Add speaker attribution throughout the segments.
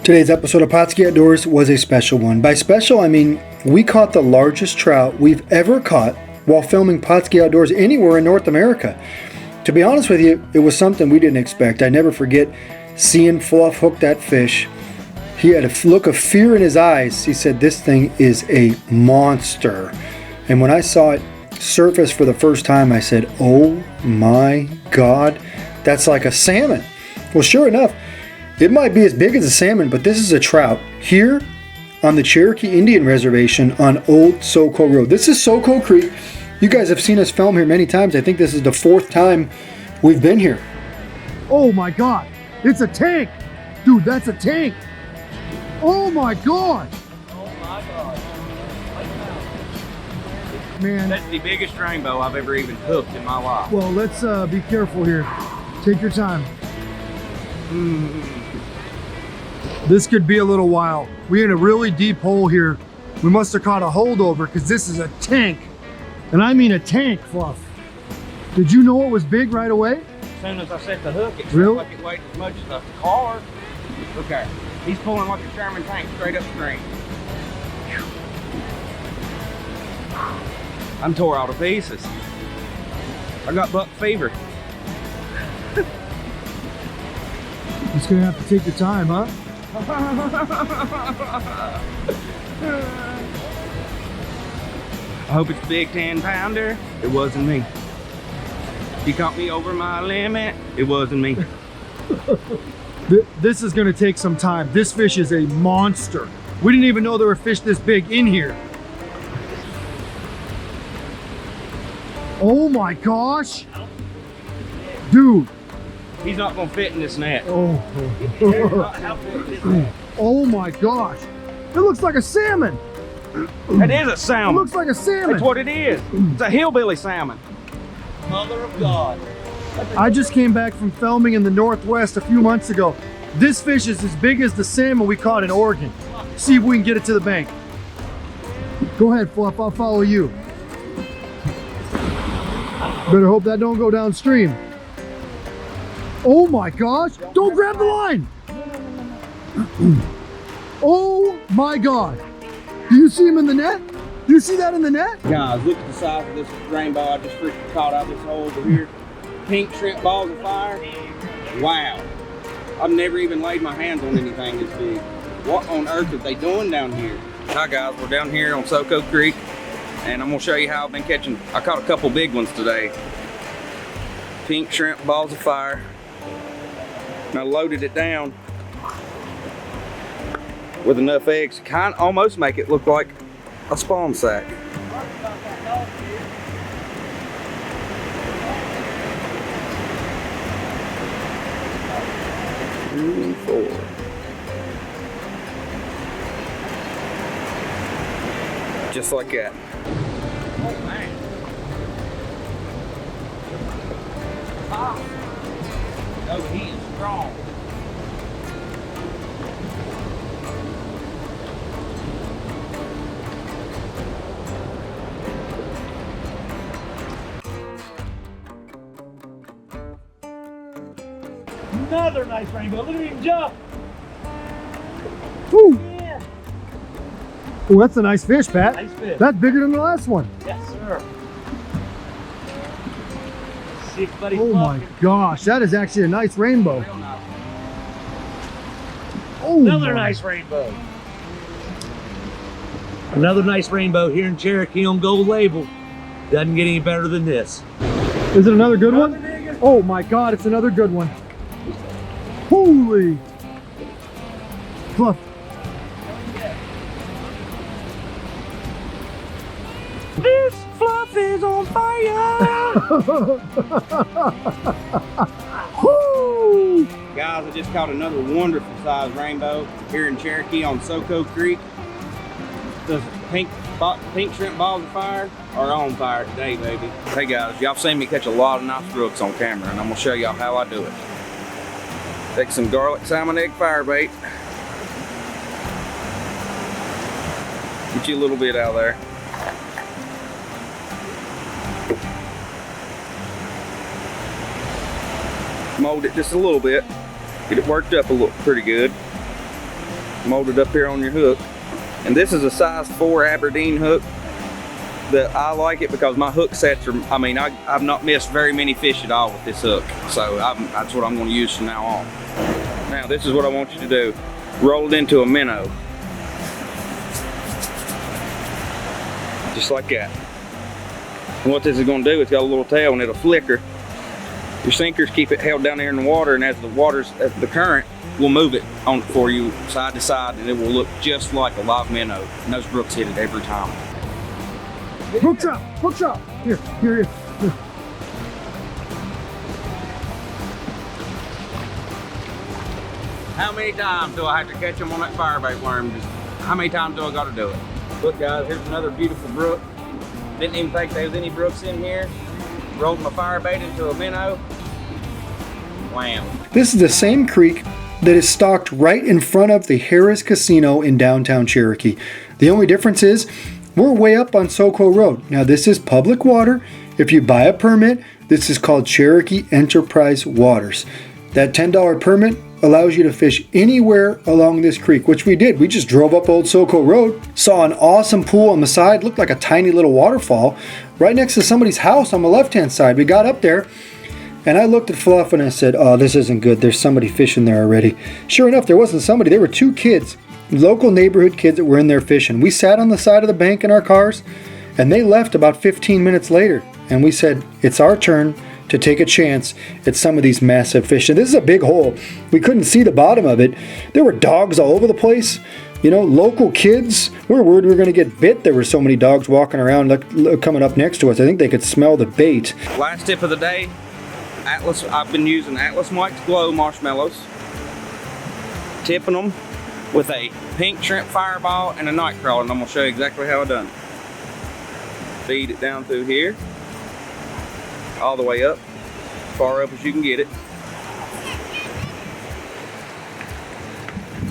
Speaker 1: Today's episode of Pautzke Outdoors was a special one. By special, I mean we caught the largest trout we've ever caught while filming Pautzke Outdoors anywhere in North America. To be honest with you, it was something we didn't expect. I never forget seeing Fluff hook that fish. He had a look of fear in his eyes. He said, "This thing is a monster." And when I saw it surface for the first time, I said, "Oh my God, that's like a salmon." Well, sure enough, it might be as big as a salmon, but this is a trout here on the Cherokee Indian Reservation on Old Soco Road. This is Soco Creek. You guys have seen us film here many times. I think this is the 4th time we've been here.
Speaker 2: Oh my God, it's a tank. Dude, that's a tank. Oh my God.
Speaker 3: Oh my God.
Speaker 2: Man.
Speaker 3: That's the biggest rainbow I've ever even hooked in my life.
Speaker 2: Well, let's be careful here. Take your time. This could be a little while. We're in a really deep hole here. We must have caught a holdover because this is a tank. And I mean a tank, Fluff. Did you know it was big right away?
Speaker 3: As soon as I set the hook, it
Speaker 2: Really?
Speaker 3: felt like it weighed as much as a car. Okay, he's pulling like a Sherman tank straight upstream. I'm tore all to pieces. I got buck fever.
Speaker 2: Just gonna have to take your time, huh?
Speaker 3: I hope it's a big 10-pounder. It wasn't me. He caught me over my limit. It wasn't me.
Speaker 2: This is gonna take some time. This fish is a monster. We didn't even know there were fish this big in here. Oh my gosh. Dude.
Speaker 3: He's not gonna fit in this net.
Speaker 2: Oh. Oh my gosh. It looks like a salmon.
Speaker 3: That is a
Speaker 2: It
Speaker 3: salmon.
Speaker 2: looks like a salmon.
Speaker 3: That's what it is. It's a hillbilly salmon. Mother of God.
Speaker 2: I just came back from filming in the Northwest a few months ago. This fish is as big as the salmon we caught in Oregon. See if we can get it to the bank. Go ahead, Fluff, I'll follow you. Better hope that don't go downstream. Oh my gosh, don't grab the line. Oh my God. Do you see him in the net? Do you see that in the net?
Speaker 3: Guys, look at the size of this rainbow I just freaking caught out of this hole over here. Pink shrimp balls of fire. Wow. I've never even laid my hands on anything this big. What on earth are they doing down here? Hi guys, we're down here on Soco Creek and I'm gonna show you how I've been catching. I caught a couple big ones today. Pink shrimp balls of fire. And I loaded it down with enough eggs to kind of almost make it look like a spawn sack. 3 and 4. Just like that. Oh man. Oh, he is strong.
Speaker 4: Another nice rainbow. Look at him jump.
Speaker 2: Woo.
Speaker 4: Yeah.
Speaker 2: Oh, that's a nice fish, Pat.
Speaker 4: Nice fish.
Speaker 2: That's bigger than the last one.
Speaker 4: Yes, sir. See if buddy
Speaker 2: Oh my gosh, that is actually a nice rainbow. Oh,
Speaker 4: Another
Speaker 2: my.
Speaker 4: nice rainbow. Another nice rainbow here in Cherokee on Gold Label. Doesn't get any better than this.
Speaker 2: Is it another good one? Oh my God, it's another good one. Holy. Fluff.
Speaker 3: This fluff is on fire!
Speaker 2: Woo!
Speaker 3: Guys, I just caught another wonderful sized rainbow here in Cherokee on Soco Creek. The pink shrimp balls of fire are on fire today, baby. Hey guys, y'all seen me catch a lot of nice brooks on camera, and I'm gonna show y'all how I do it. Take some garlic salmon egg fire bait. Get you a little bit out of there. Mold it just a little bit. Get it worked up a little pretty good. molded up here on your hook. And this is a size 4 Aberdeen hook. That I like it because my hook sets are, I've not missed very many fish at all with this hook. So that's what I'm going to use from now on. Now this is what I want you to do. Roll it into a minnow. Just like that. And what this is going to do, it's got a little tail and it'll flicker. Your sinkers keep it held down there in the water, and as the current will move it on for you side to side, and it will look just like a live minnow. And those brooks hit it every time.
Speaker 2: Hook shot, hook shot. Here.
Speaker 3: How many times do I have to catch them on that firebait worm? How many times do I got to do it? Look guys, here's another beautiful brook. Didn't even think there was any brooks in here. Rolled my firebait into a minnow. Wham.
Speaker 1: This is the same creek that is stocked right in front of the Harris Casino in downtown Cherokee. The only difference is we're way up on Soco Road. Now this is public water. If you buy a permit, this is called Cherokee Enterprise Waters. That $10 permit allows you to fish anywhere along this creek, which we did. We just drove up Old Soco Road, saw an awesome pool on the side, looked like a tiny little waterfall, right next to somebody's house on the left-hand side. We got up there, and I looked at Fluff and I said, oh, this isn't good. There's somebody fishing there already. Sure enough, there wasn't somebody. There were 2 kids, local neighborhood kids that were in there fishing. We sat on the side of the bank in our cars, and they left about 15 minutes later. And we said, it's our turn to take a chance at some of these massive fish. And this is a big hole. We couldn't see the bottom of it. There were dogs all over the place. You know, local kids. We were worried we were going to get bit. There were so many dogs walking around coming up next to us. I think they could smell the bait.
Speaker 3: Last tip of the day, Atlas. I've been using Atlas Mike's Glow marshmallows. Tipping them with a pink shrimp fireball and a night crawler. And I'm going to show you exactly how I done it. Feed it down through here. All the way up, far up as you can get it.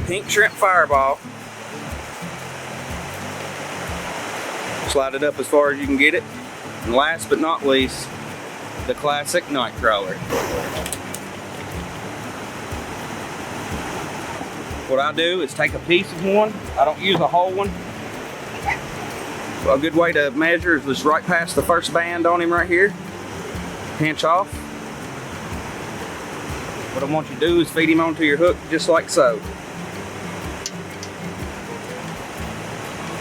Speaker 3: Pink shrimp fireball. Slide it up as far as you can get it. And last but not least, the classic night crawler. What I do is take a piece of one. I don't use a whole one. A good way to measure is just right past the first band on him right here. Pinch off. What I want you to do is feed him onto your hook just like so.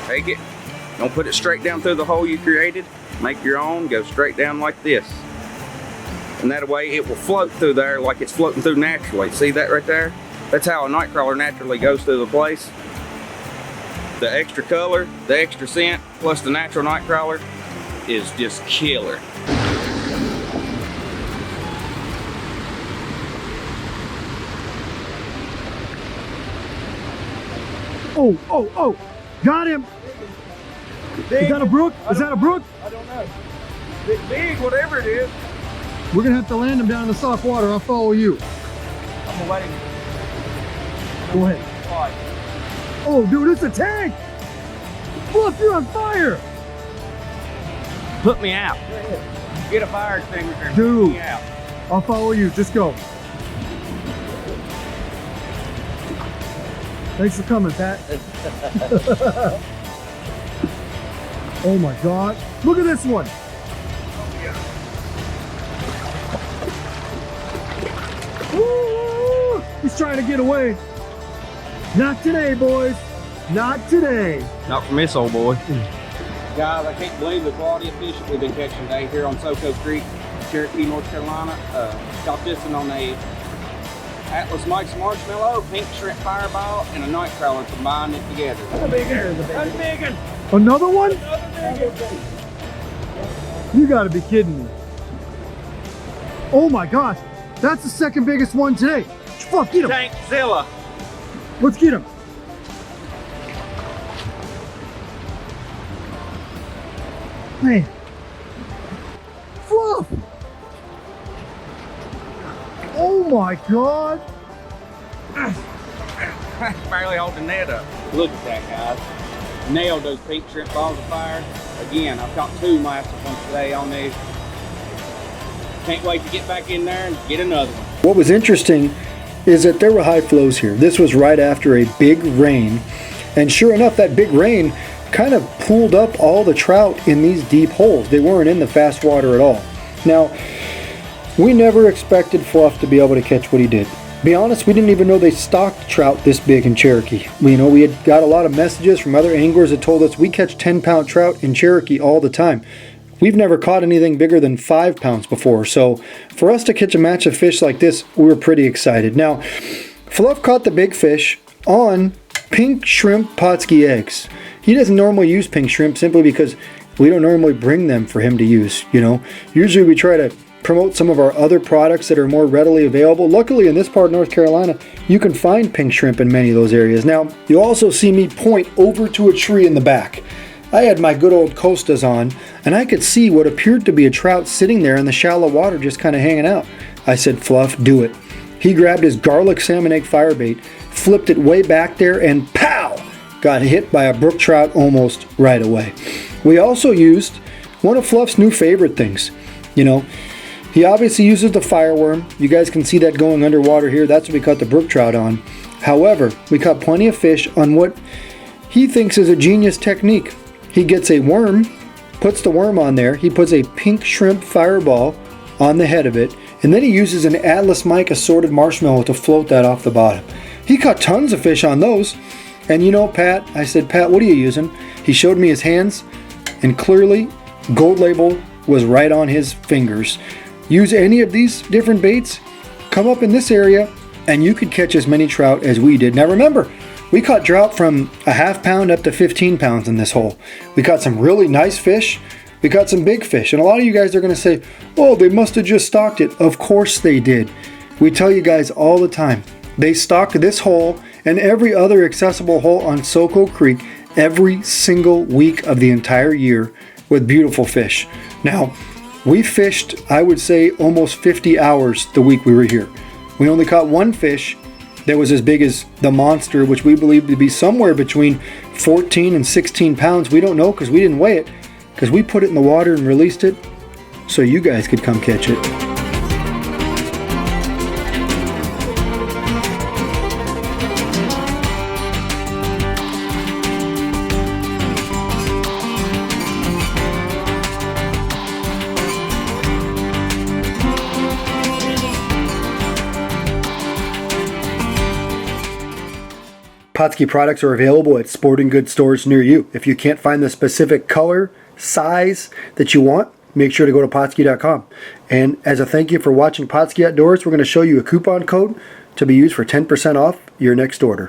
Speaker 3: Take it. Don't put it straight down through the hole you created. Make your own. Go straight down like this. And that way it will float through there like it's floating through naturally. See that right there? That's how a night crawler naturally goes through the place. The extra color, the extra scent, plus the natural night crawler is just killer.
Speaker 2: Oh, got him. Is that a brook? Is that a brook?
Speaker 3: I don't know. Big, whatever it is.
Speaker 2: We're gonna have to land him down in the soft water. I'll follow you.
Speaker 3: I'm gonna let him.
Speaker 2: Go ahead.
Speaker 3: Fly.
Speaker 2: Oh, dude, it's a tank. Look, you're on fire.
Speaker 3: Put me out. Get a fire extinguisher and
Speaker 2: Dude.
Speaker 3: put me out.
Speaker 2: I'll follow you. Just go. Thanks for coming, Pat. Oh my God. Look at this one. Woo! He's trying to get away. Not today, boys. Not today.
Speaker 3: Not from this old boy. Guys, I can't believe the quality of fish that we've been catching today here on Soco Creek, Cherokee, North Carolina. Caught this one on a Atlas Mike's marshmallow, pink shrimp fireball, and a night crawler combined it together. That's a big one. That's a big one.
Speaker 2: Another one?
Speaker 3: Another big one.
Speaker 2: You gotta be kidding me. Oh my gosh. That's the second biggest one today. Fuck, get him.
Speaker 3: Tankzilla.
Speaker 2: Let's get him. Man. Fluff. Oh my God.
Speaker 3: Barely holding the net up. Look at that, guys. Nailed those pink shrimp balls of fire. Again, I've caught 2 massive ones today on these. Can't wait to get back in there and get another one.
Speaker 1: What was interesting is that there were high flows here. This was right after a big rain, and sure enough, that big rain kind of pulled up all the trout in these deep holes. They weren't in the fast water at all. Now, we never expected Fluff to be able to catch what he did. Be honest, we didn't even know they stocked trout this big in Cherokee. We had got a lot of messages from other anglers that told us we catch 10-pound trout in Cherokee all the time. We've never caught anything bigger than 5 pounds before, so for us to catch a match of fish like this, we were pretty excited. Now, Fluff caught the big fish on pink shrimp Pautzke eggs. He doesn't normally use pink shrimp simply because we don't normally bring them for him to use, Usually we try to promote some of our other products that are more readily available. Luckily, in this part of North Carolina, you can find pink shrimp in many of those areas. Now, you also see me point over to a tree in the back. I had my good old Costas on, and I could see what appeared to be a trout sitting there in the shallow water just kind of hanging out. I said, Fluff, do it. He grabbed his garlic salmon egg firebait, flipped it way back there, and pow! Got hit by a brook trout almost right away. We also used one of Fluff's new favorite things. He obviously uses the fireworm. You guys can see that going underwater here. That's what we caught the brook trout on. However, we caught plenty of fish on what he thinks is a genius technique. He gets a worm, puts the worm on there. He puts a pink shrimp fireball on the head of it, and then he uses an Atlas Mike assorted marshmallow to float that off the bottom. He caught tons of fish on those. And Pat, I said, Pat, what are you using? He showed me his hands, and clearly Gold Label was right on his fingers. Use any of these different baits, come up in this area, and you could catch as many trout as we did. Now remember, we caught trout from a half pound up to 15 pounds in this hole. We caught some really nice fish. We caught some big fish. And a lot of you guys are going to say, oh, they must have just stocked it. Of course they did. We tell you guys all the time, they stocked this hole and every other accessible hole on Soco Creek every single week of the entire year with beautiful fish. Now, we fished, I would say, almost 50 hours the week we were here. We only caught one fish that was as big as the monster, which we believe to be somewhere between 14 and 16 pounds. We don't know because we didn't weigh it, because we put it in the water and released it so you guys could come catch it. Pautzke products are available at sporting goods stores near you. If you can't find the specific color, size that you want, make sure to go to Pautzke.com. And as a thank you for watching Pautzke Outdoors, we're going to show you a coupon code to be used for 10% off your next order.